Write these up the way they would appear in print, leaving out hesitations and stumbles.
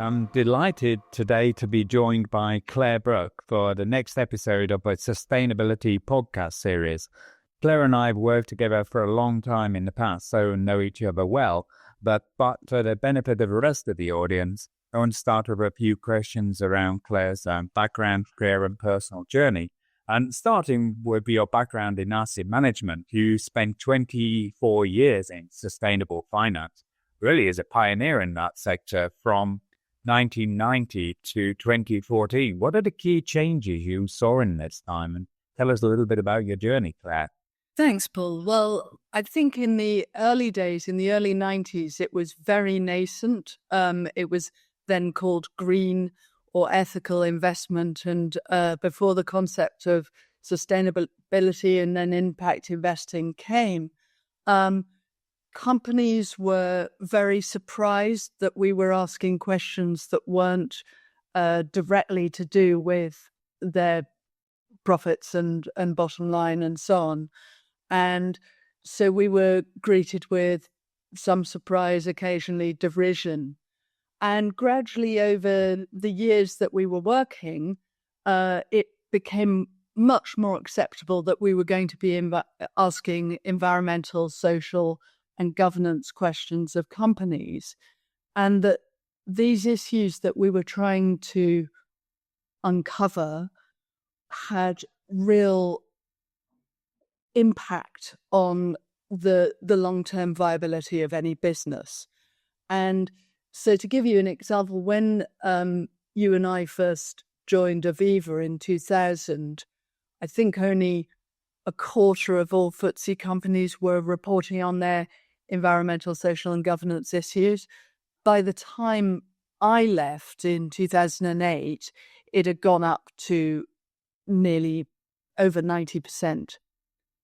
I'm delighted today to be joined by Clare Brook for the next episode of a sustainability podcast series. Clare and I have worked together for a long time in the past, so know each other well. But for the benefit of the rest of the audience, I want to start with a few questions around Clare's background, career and personal journey. And starting with your background in asset management, you spent 24 years in sustainable finance, really as a pioneer in that sector from 1990 to 2014. What are the key changes you saw in this time? And tell us a little bit about your journey, Clare. Thanks, Paul. Well, I think in the early days, in the early 90s, it was very nascent. It was then called green or ethical investment. And before the concept of sustainability and then impact investing came, companies were very surprised that we were asking questions that weren't directly to do with their profits and bottom line and so on. And so we were greeted with some surprise, occasionally derision. And gradually over the years that we were working, it became much more acceptable that we were going to be asking environmental, social, and governance questions of companies, and that these issues that we were trying to uncover had real impact on the long-term viability of any business. And so to give you an example, when you and I first joined Aviva in 2000, I think only a quarter of all FTSE companies were reporting on their environmental, social, and governance issues. By the time I left in 2008, it had gone up to nearly over 90%.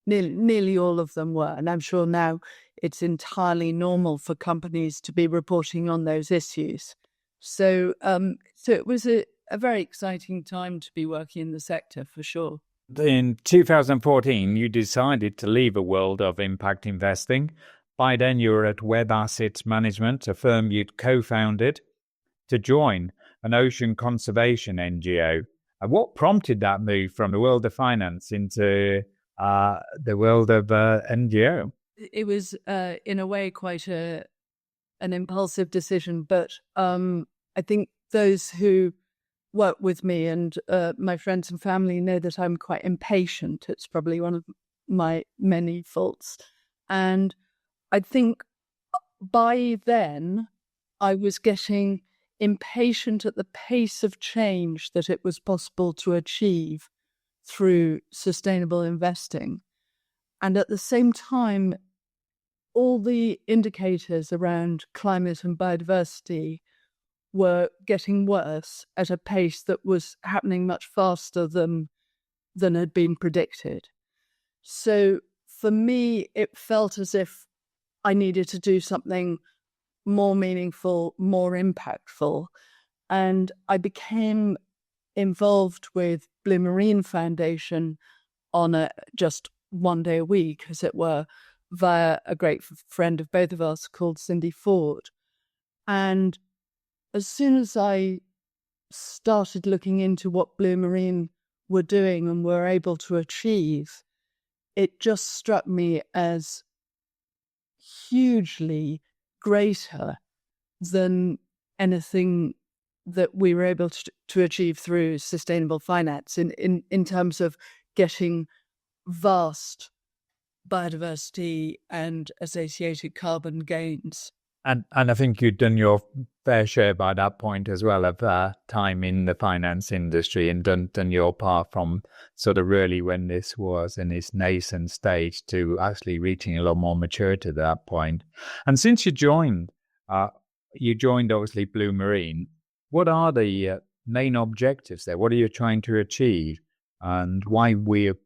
Nearly all of them were. And I'm sure now it's entirely normal for companies to be reporting on those issues. So it was a very exciting time to be working in the sector, for sure. In 2014, you decided to leave a world of impact investing. By then, you were at Web Assets Management, a firm you'd co-founded, to join an ocean conservation NGO. And what prompted that move from the world of finance into the world of NGO? It was, in a way, quite an impulsive decision. But I think those who work with me and my friends and family know that I'm quite impatient. It's probably one of my many faults. And I think by then I was getting impatient at the pace of change that it was possible to achieve through sustainable investing. And at the same time, all the indicators around climate and biodiversity were getting worse at a pace that was happening much faster than had been predicted. So for me, it felt as if I needed to do something more meaningful, more impactful. And I became involved with Blue Marine Foundation on just one day a week, as it were, via a great friend of both of us called Cindy Ford. And as soon as I started looking into what Blue Marine were doing and were able to achieve, it just struck me as hugely greater than anything that we were able to achieve through sustainable finance in terms of getting vast biodiversity and associated carbon gains. And I think you'd done your fair share by that point as well of time in the finance industry and done your part from sort of really when this was in its nascent stage to actually reaching a lot more maturity at that point. And since you joined obviously Blue Marine. What are the main objectives there? What are you trying to achieve? And why we're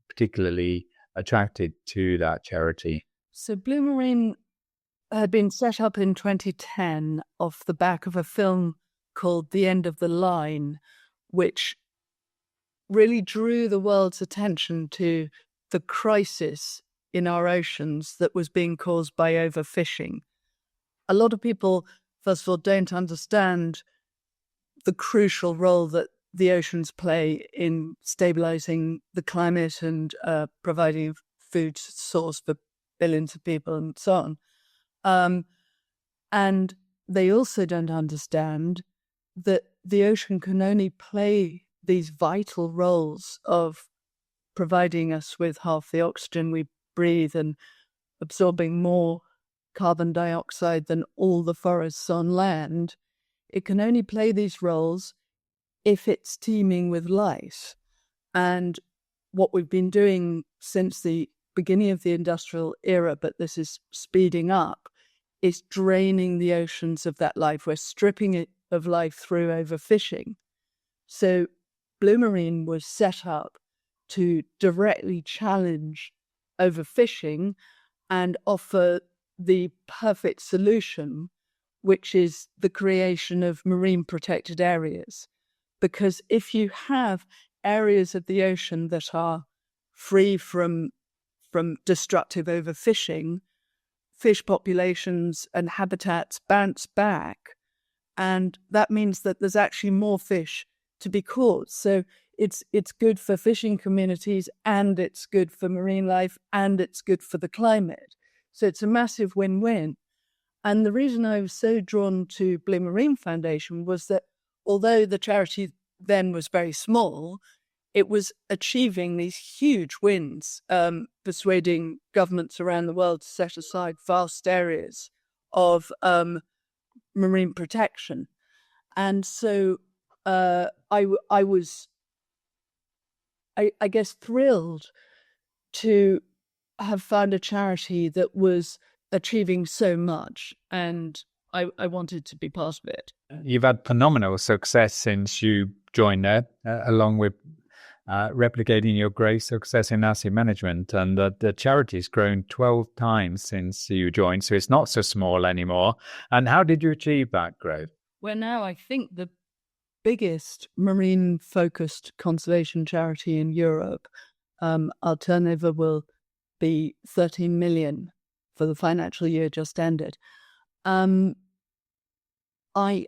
particularly attracted to that charity? So Blue Marine had been set up in 2010 off the back of a film called The End of the Line, which really drew the world's attention to the crisis in our oceans that was being caused by overfishing. A lot of people, first of all, don't understand the crucial role that the oceans play in stabilizing the climate and providing food source for billions of people and so on. And they also don't understand that the ocean can only play these vital roles of providing us with half the oxygen we breathe and absorbing more carbon dioxide than all the forests on land. It can only play these roles if it's teeming with life. And what we've been doing since the beginning of the industrial era, but this is speeding up, is draining the oceans of that life. We're stripping it of life through overfishing. So Blue Marine was set up to directly challenge overfishing and offer the perfect solution, which is the creation of marine protected areas. Because if you have areas of the ocean that are free from destructive overfishing, fish populations and habitats bounce back. And that means that there's actually more fish to be caught. So it's good for fishing communities, and it's good for marine life, and it's good for the climate. So it's a massive win-win. And the reason I was so drawn to Blue Marine Foundation was that although the charity then was very small, it was achieving these huge wins, persuading governments around the world to set aside vast areas of marine protection. And so I was, I guess, thrilled to have found a charity that was achieving so much, and I wanted to be part of it. You've had phenomenal success since you joined there, along with replicating your great success in asset management, and the charity's grown 12 times since you joined, so it's not so small anymore. And how did you achieve that growth? We're now, I think, the biggest marine-focused conservation charity in Europe. Our turnover will be 13 million for the financial year just ended. I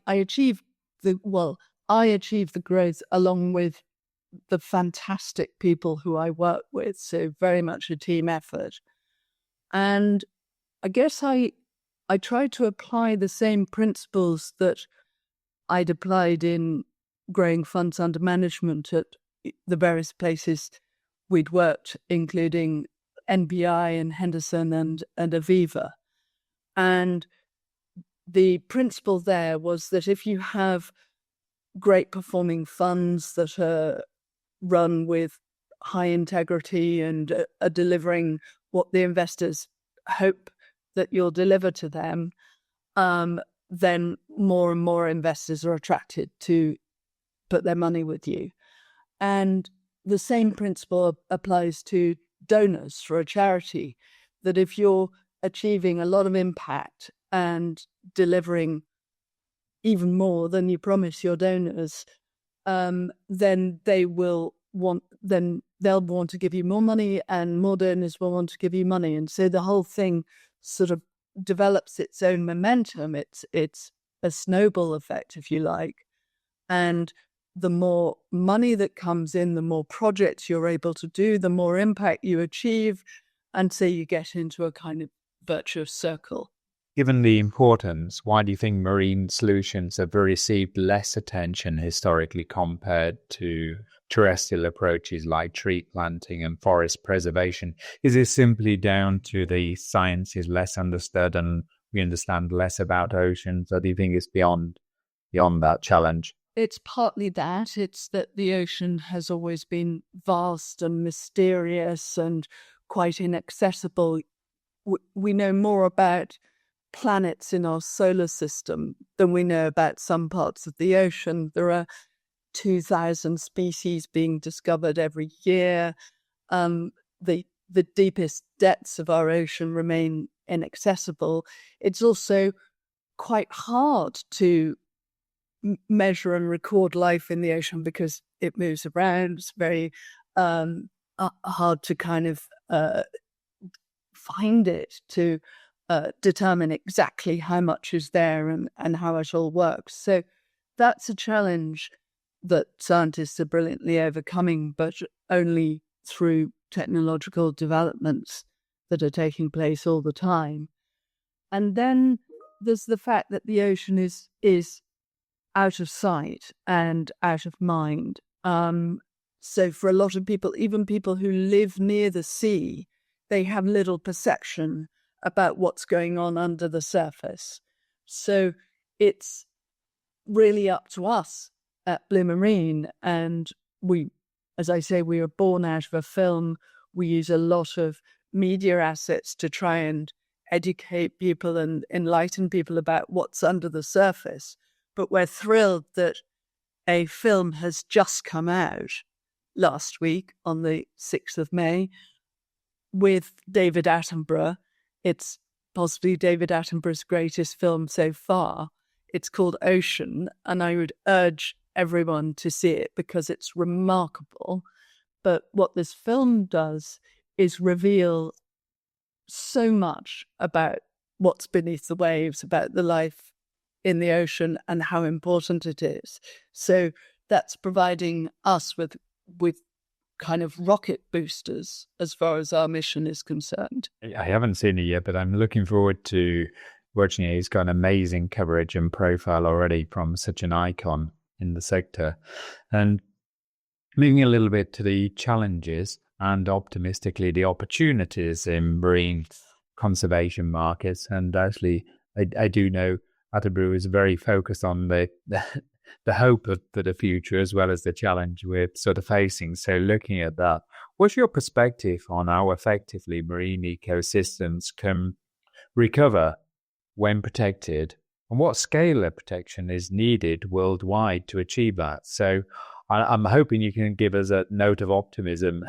achieved the growth along with the fantastic people who I work with, so very much a team effort. And I guess I tried to apply the same principles that I'd applied in growing funds under management at the various places we'd worked, including NBI and Henderson and Aviva. And the principle there was that if you have great performing funds that are run with high integrity and are delivering what the investors hope that you'll deliver to them, then more and more investors are attracted to put their money with you. And the same principle applies to donors for a charity, that if you're achieving a lot of impact and delivering even more than you promise your donors, then they'll want to give you more money, and more donors will want to give you money. And so the whole thing sort of develops its own momentum. It's a snowball effect, if you like. And the more money that comes in, the more projects you're able to do, the more impact you achieve. And so you get into a kind of virtuous circle. Given the importance, why do you think marine solutions have received less attention historically compared to terrestrial approaches like tree planting and forest preservation? Is it simply down to the science is less understood and we understand less about oceans, or do you think it's beyond that challenge? It's partly that. It's that the ocean has always been vast and mysterious and quite inaccessible. We know more about planets in our solar system than we know about some parts of the ocean. There are 2,000 species being discovered every year. The deepest depths of our ocean remain inaccessible. It's also quite hard to measure and record life in the ocean because it moves around. It's very hard to kind of find it, to determine exactly how much is there and how it all works. So that's a challenge that scientists are brilliantly overcoming, but only through technological developments that are taking place all the time. And then there's the fact that the ocean is out of sight and out of mind. So for a lot of people, even people who live near the sea, they have little perception about what's going on under the surface. So it's really up to us at Blue Marine. And we, as I say, we were born out of a film. We use a lot of media assets to try and educate people and enlighten people about what's under the surface. But we're thrilled that a film has just come out last week on the 6th of May with David Attenborough. It's possibly David Attenborough's greatest film so far. It's called Ocean, and I would urge everyone to see it because it's remarkable. But what this film does is reveal so much about what's beneath the waves, about the life in the ocean and how important it is. So that's providing us with kind of rocket boosters as far as our mission is concerned. I haven't seen it yet, but I'm looking forward to watching it. He's got an amazing coverage and profile already from such an icon in the sector. And moving a little bit to the challenges and optimistically the opportunities in marine conservation markets. And actually, I do know Attenborough is very focused on the hope for the future as well as the challenge we're sort of facing. So looking at that, what's your perspective on how effectively marine ecosystems can recover when protected, and what scale of protection is needed worldwide to achieve that? So I'm hoping you can give us a note of optimism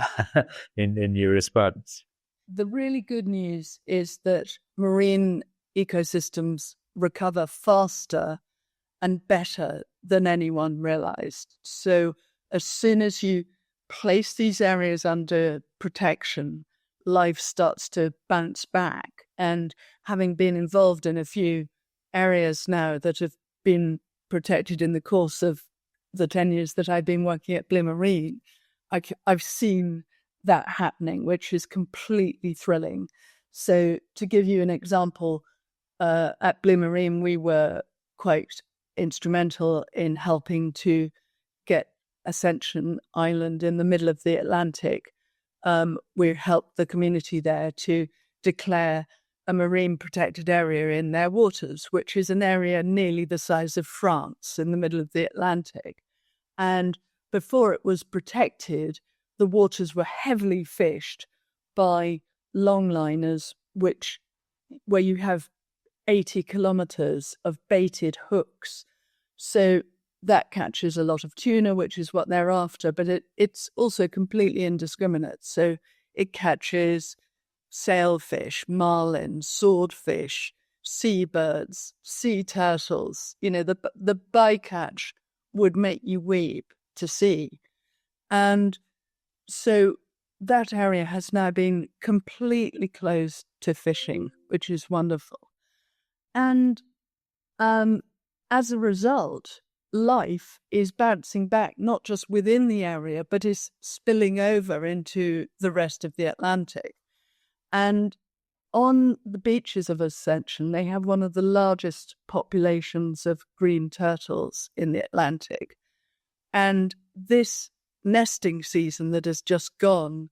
in your response. The really good news is that marine ecosystems recover faster and better than anyone realized. So as soon as you place these areas under protection, life starts to bounce back. And having been involved in a few areas now that have been protected in the course of the 10 years that I've been working at Blue Marine, I've seen that happening, which is completely thrilling. So to give you an example, at Blue Marine, we were quite instrumental in helping to get Ascension Island in the middle of the Atlantic. We helped the community there to declare a marine protected area in their waters, which is an area nearly the size of France in the middle of the Atlantic. And before it was protected, the waters were heavily fished by longliners, where you have 80 kilometers of baited hooks. So that catches a lot of tuna, which is what they're after, but it's also completely indiscriminate. So it catches sailfish, marlin, swordfish, seabirds, sea turtles. You know, the bycatch would make you weep to see. And so that area has now been completely closed to fishing, which is wonderful. And as a result, life is bouncing back, not just within the area, but is spilling over into the rest of the Atlantic. And on the beaches of Ascension, they have one of the largest populations of green turtles in the Atlantic. And this nesting season that has just gone,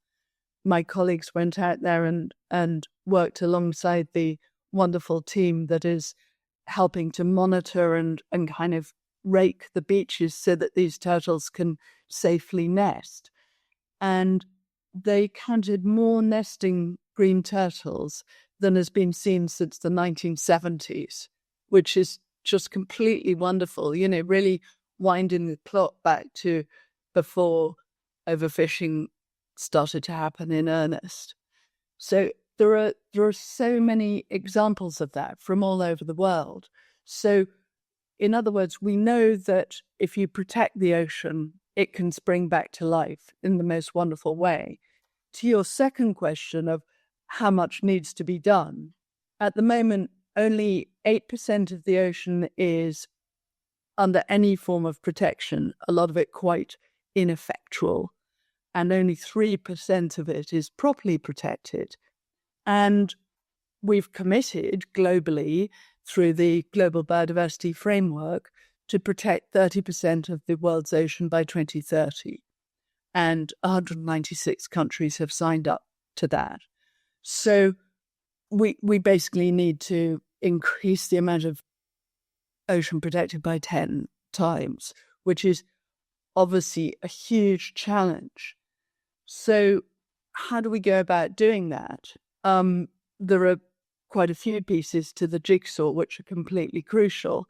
my colleagues went out there and worked alongside the wonderful team that is helping to monitor and kind of rake the beaches so that these turtles can safely nest. And they counted more nesting green turtles than has been seen since the 1970s, which is just completely wonderful, you know, really winding the clock back to before overfishing started to happen in earnest. So there are so many examples of that from all over the world. So in other words, we know that if you protect the ocean, it can spring back to life in the most wonderful way. To your second question of how much needs to be done, at the moment, only 8% of the ocean is under any form of protection, a lot of it quite ineffectual, and only 3% of it is properly protected. And we've committed globally through the Global Biodiversity Framework to protect 30% of the world's ocean by 2030. And 196 countries have signed up to that. So we basically need to increase the amount of ocean protected by 10 times, which is obviously a huge challenge. So how do we go about doing that? There are quite a few pieces to the jigsaw which are completely crucial.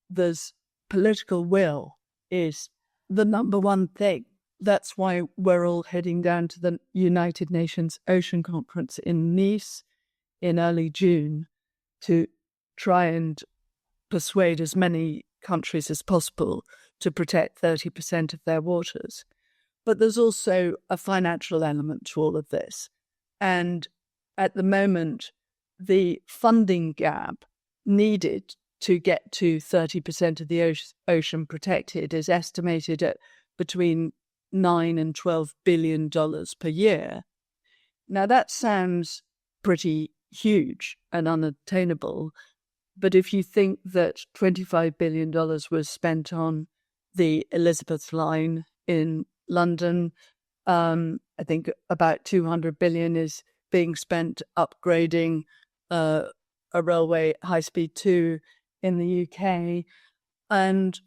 There's political will is the number one thing. That's why we're all heading down to the United Nations Ocean Conference in Nice in early June to try and persuade as many countries as possible to protect 30% of their waters. But there's also a financial element to all of this. And at the moment, the funding gap needed to get to 30% of the ocean protected is estimated at between $9 and $12 billion per year. Now, that sounds pretty huge and unattainable, but if you think that $25 billion was spent on the Elizabeth line in London, I think about $200 billion is being spent upgrading a railway, High Speed 2 in the UK. And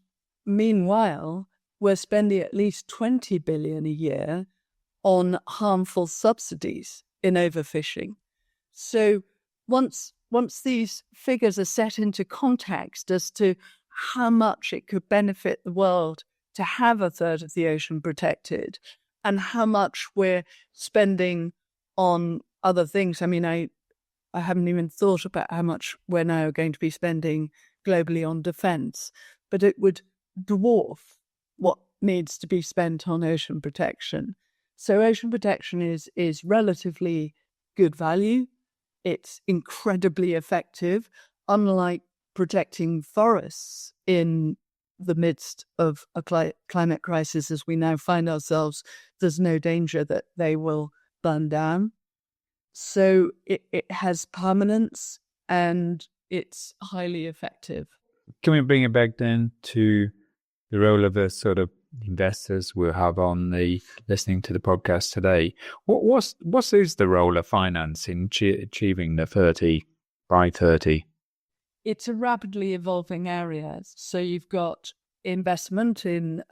meanwhile, we're spending at least $20 billion a year on harmful subsidies in overfishing. So once these figures are set into context as to how much it could benefit the world to have a third of the ocean protected and how much we're spending on other things. I mean, I haven't even thought about how much we're now going to be spending globally on defense, but it would dwarf what needs to be spent on ocean protection. So ocean protection is relatively good value. It's incredibly effective, unlike protecting forests in the midst of a climate crisis as we now find ourselves. There's no danger that they will burn down. So it has permanence and it's highly effective. Can we bring it back then to the role of the sort of investors we'll have on the listening to the podcast today? What is the role of finance in achieving the 30 by 30? It's a rapidly evolving area. So you've got investment in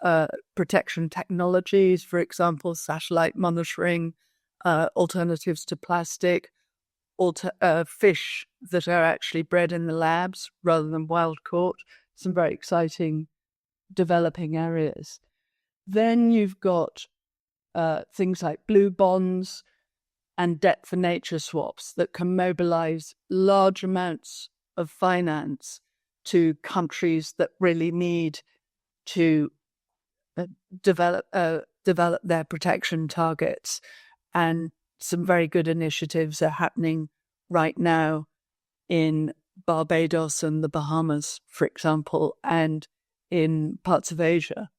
protection technologies, for example, satellite monitoring, alternatives to plastic, fish that are actually bred in the labs rather than wild caught. Some very exciting developing areas. Then you've got things like blue bonds and debt for nature swaps that can mobilize large amounts of finance to countries that really need to develop their protection targets. And some very good initiatives are happening right now in Barbados and the Bahamas, for example, and in parts of Asia.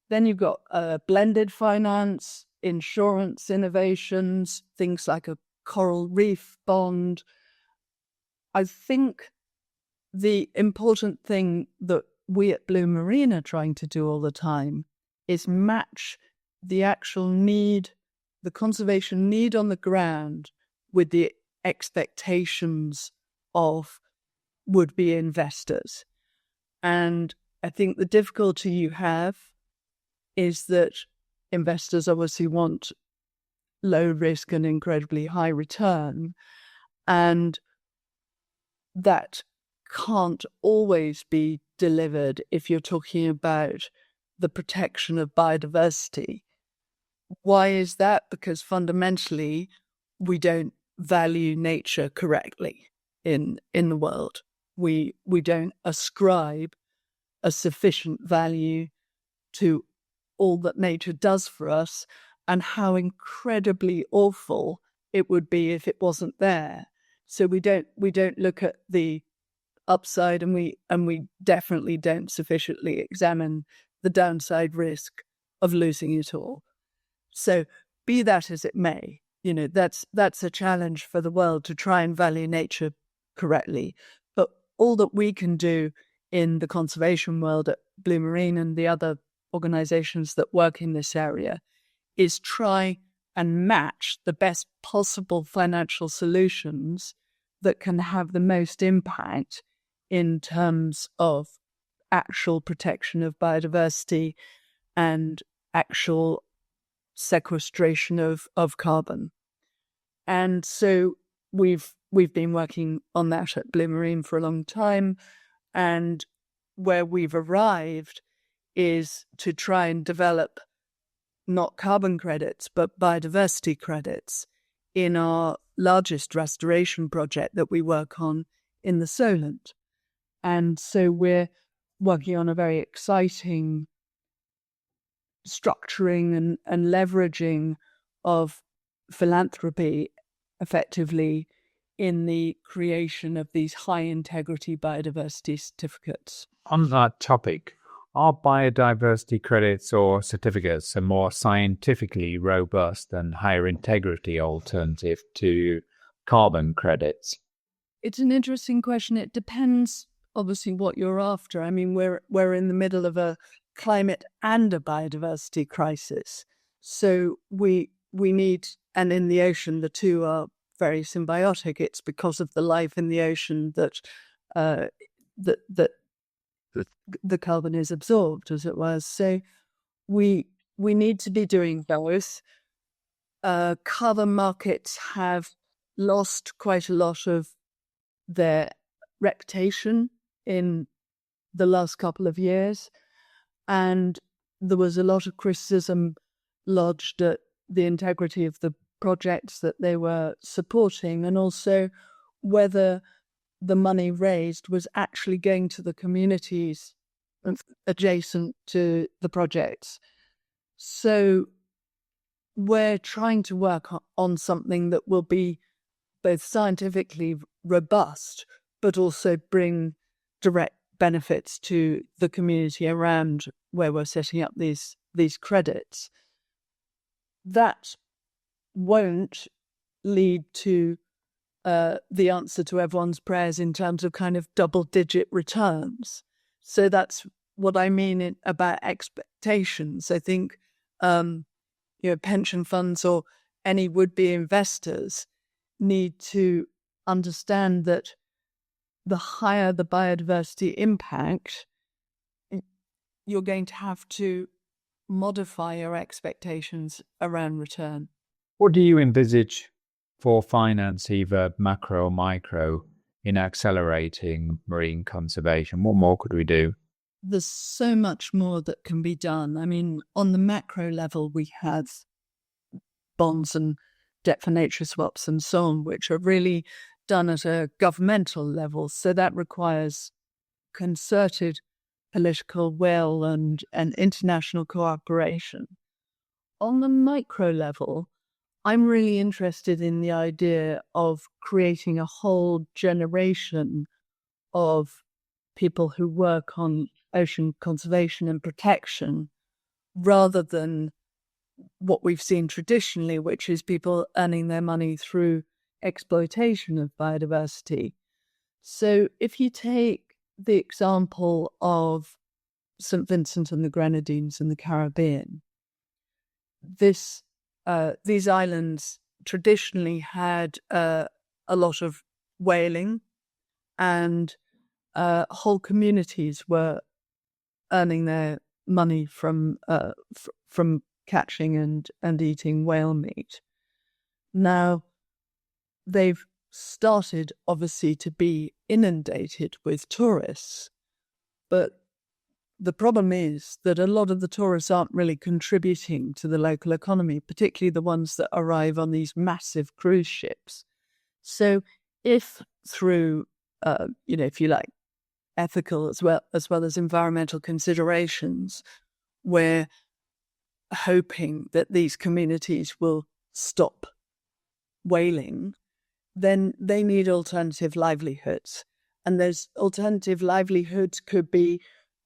Then you've got blended finance, insurance innovations, things like a coral reef bond. I think the important thing that we at Blue Marine are trying to do all the time is match the actual need, the conservation need on the ground with the expectations of would-be investors. And I think the difficulty you have is that investors obviously want low risk and incredibly high return, and that can't always be delivered if you're talking about the protection of biodiversity. Why is that? Because fundamentally, we don't value nature correctly in the world. We don't ascribe a sufficient value to all that nature does for us and how incredibly awful it would be if it wasn't there. So we don't look at the upside, and we definitely don't sufficiently examine the downside risk of losing it all. So be that as it may, that's a challenge for the world to try and value nature correctly. But all that we can do in the conservation world at Blue Marine and the other organizations that work in this area is try and match the best possible financial solutions that can have the most impact in terms of actual protection of biodiversity and actual sequestration of carbon. And so we've been working on that at Blue Marine for a long time, and where we've arrived is to try and develop not carbon credits but biodiversity credits in our largest restoration project that we work on in the Solent. And so we're working on a very exciting structuring and leveraging of philanthropy effectively in the creation of these high integrity biodiversity certificates. On that topic, are biodiversity credits or certificates a more scientifically robust and higher integrity alternative to carbon credits? It's an interesting question. It depends, obviously, what you're after. I mean, we're in the middle of a climate and a biodiversity crisis. So we need, and in the ocean, the two are very symbiotic. It's because of the life in the ocean that the carbon is absorbed, as it was. So we need to be doing both. Carbon markets have lost quite a lot of their reputation in the last couple of years, and there was a lot of criticism lodged at the integrity of the projects that they were supporting, and also whether the money raised was actually going to the communities adjacent to the projects. So we're trying to work on something that will be both scientifically robust, but also bring direct benefits to the community around where we're setting up these credits. That won't lead to the answer to everyone's prayers in terms of kind of double-digit returns. So that's what I mean about expectations. I think pension funds or any would-be investors need to understand that the higher the biodiversity impact, you're going to have to modify your expectations around return. What do you envisage for finance, either macro or micro, in accelerating marine conservation? What more could we do? There's so much more that can be done. I mean, on the macro level, we have bonds and debt for nature swaps and so on, which are really done at a governmental level. So that requires concerted political will and international cooperation. On the micro level, I'm really interested in the idea of creating a whole generation of people who work on ocean conservation and protection, rather than what we've seen traditionally, which is people earning their money through exploitation of biodiversity. So if you take the example of St. Vincent and the Grenadines in the Caribbean, these islands traditionally had a lot of whaling, and whole communities were earning their money from catching and eating whale meat. Now, they've started, obviously, to be inundated with tourists, but the problem is that a lot of the tourists aren't really contributing to the local economy, particularly the ones that arrive on these massive cruise ships. So if through, if you like, ethical as well as environmental considerations, we're hoping that these communities will stop whaling, then they need alternative livelihoods. And those alternative livelihoods could be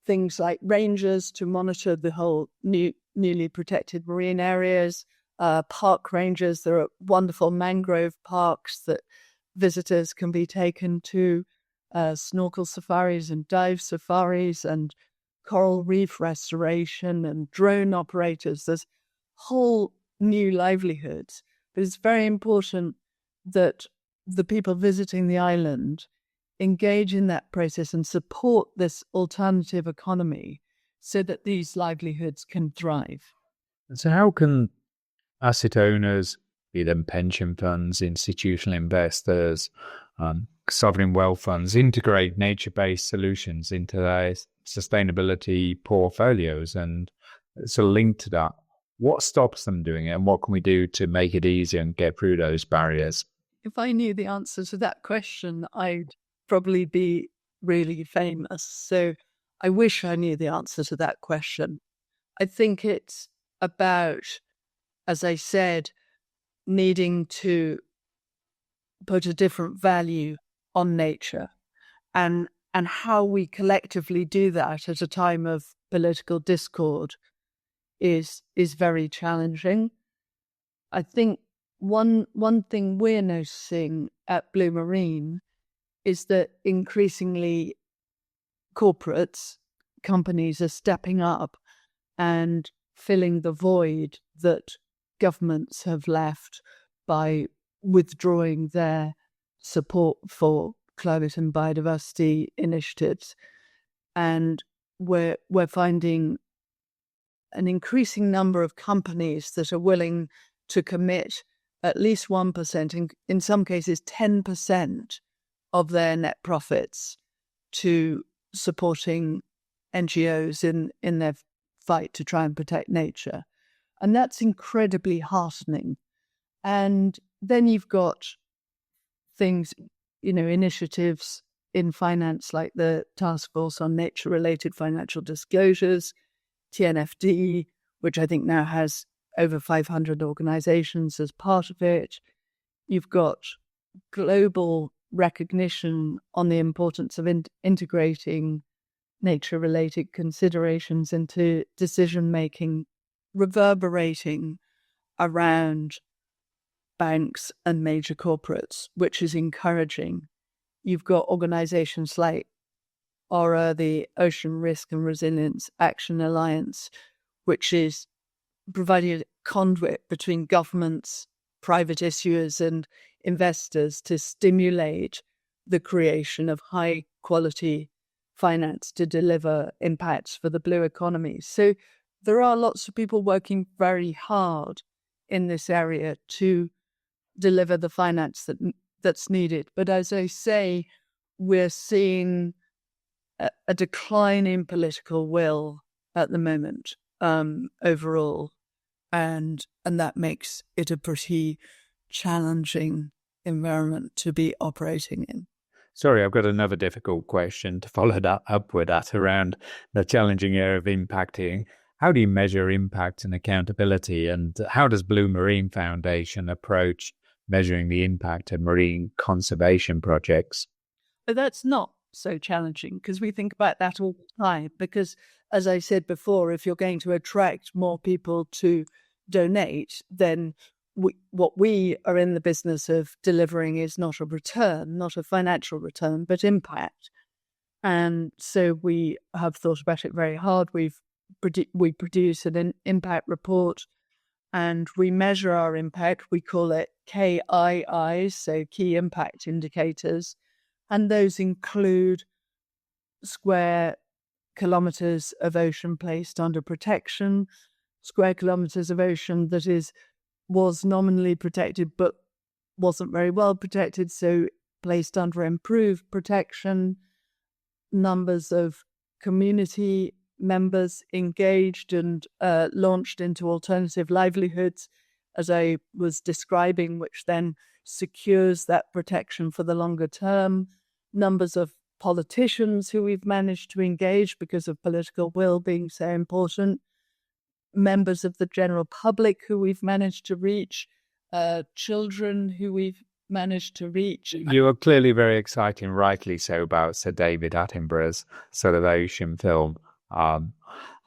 things like rangers to monitor the whole newly protected marine areas, park rangers. There are wonderful mangrove parks that visitors can be taken to, snorkel safaris and dive safaris, and coral reef restoration and drone operators. There's whole new livelihoods. But it's very important that the people visiting the island engage in that process and support this alternative economy so that these livelihoods can thrive. And so how can asset owners, be them pension funds, institutional investors, sovereign wealth funds, integrate nature-based solutions into their sustainability portfolios? And sort of linked to that, what stops them doing it, and what can we do to make it easier and get through those barriers? If I knew the answer to that question, I'd probably be really famous. So I wish I knew the answer to that question. I think it's about, as I said, needing to put a different value on nature, and how we collectively do that at a time of political discord is very challenging. I think one thing we're noticing at Blue Marine is that increasingly companies are stepping up and filling the void that governments have left by withdrawing their support for climate and biodiversity initiatives. And we're finding an increasing number of companies that are willing to commit at least 1%, in some cases 10% of their net profits to supporting NGOs in their fight to try and protect nature. And that's incredibly heartening. And then you've got things, initiatives in finance like the Task Force on Nature-Related Financial Disclosures, TNFD, which I think now has over 500 organizations as part of it. You've got global recognition on the importance of integrating nature-related considerations into decision-making, reverberating around banks and major corporates, which is encouraging. You've got organizations like ORA, the Ocean Risk and Resilience Action Alliance, which is providing a conduit between governments, private issuers and investors to stimulate the creation of high quality finance to deliver impacts for the blue economy. So there are lots of people working very hard in this area to deliver the finance that's needed. But as I say, we're seeing a decline in political will at the moment overall. And that makes it a pretty challenging environment to be operating in. Sorry, I've got another difficult question to follow that up with that around the challenging area of impacting. How do you measure impact and accountability? And how does Blue Marine Foundation approach measuring the impact of marine conservation projects? But that's not so challenging because we think about that all the time. Because as I said before, if you're going to attract more people to donate, then what we are in the business of delivering is not a return, not a financial return, but impact. And so we have thought about it very hard. We produce an impact report and we measure our impact. We call it KIIs, so key impact indicators. And those include square kilometres of ocean placed under protection, square kilometres of ocean that was nominally protected but wasn't very well protected, so placed under improved protection, numbers of community members engaged and launched into alternative livelihoods, as I was describing, which then secures that protection for the longer term, numbers of politicians who we've managed to engage because of political will being so important, members of the general public who we've managed to reach, children who we've managed to reach. You are clearly very exciting, rightly so, about Sir David Attenborough's sort of ocean film.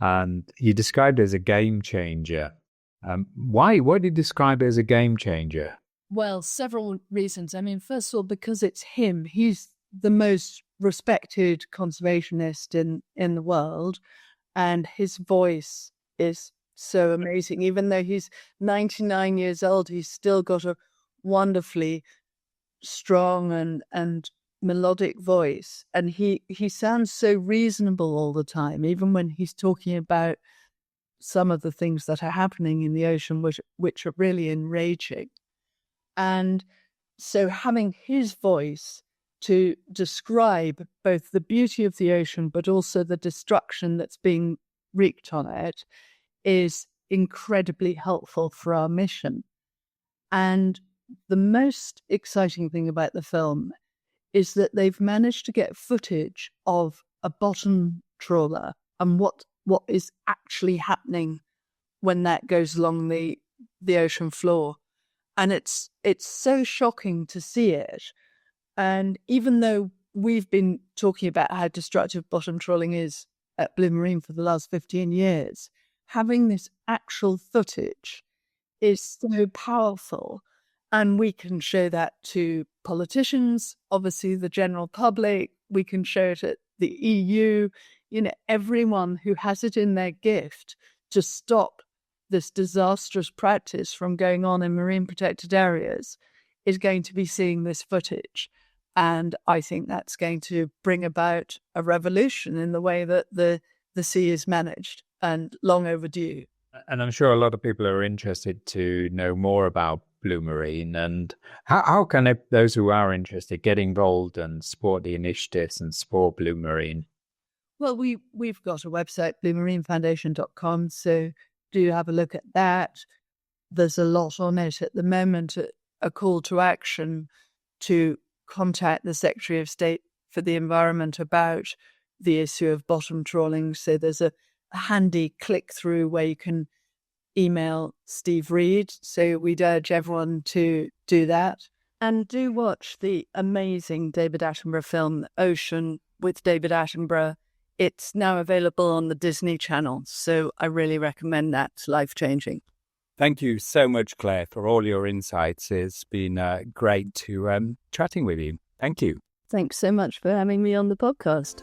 And you described it as a game changer. Why do you describe it as a game changer? Well, several reasons. I mean, first of all, because it's him. He's the most respected conservationist in the world, and his voice is so amazing. Even though he's 99 years old, he's still got a wonderfully strong and melodic voice, and he sounds so reasonable all the time, even when he's talking about some of the things that are happening in the ocean, which are really enraging. And so having his voice to describe both the beauty of the ocean but also the destruction that's being wreaked on it is incredibly helpful for our mission. And the most exciting thing about the film is that they've managed to get footage of a bottom trawler and what is actually happening when that goes along the ocean floor. And it's so shocking to see it. And even though we've been talking about how destructive bottom trawling is at Blue Marine for the last 15 years, having this actual footage is so powerful. And we can show that to politicians, obviously the general public. We can show it at the EU, everyone who has it in their gift to stop this disastrous practice from going on in marine protected areas is going to be seeing this footage. And I think that's going to bring about a revolution in the way that the sea is managed, and long overdue. And I'm sure a lot of people are interested to know more about Blue Marine. And how can those who are interested get involved and support the initiatives and support Blue Marine? Well, we've got a website, bluemarinefoundation.com, so do have a look at that. There's a lot on it at the moment, a call to action to contact the Secretary of State for the Environment about the issue of bottom trawling. So there's a handy click through where you can email Steve Reed. So we'd urge everyone to do that. And do watch the amazing David Attenborough film, Ocean with David Attenborough. It's now available on the Disney Channel. So I really recommend that. It's life-changing. Thank you so much, Claire, for all your insights. It's been great to chatting with you. Thank you. Thanks so much for having me on the podcast.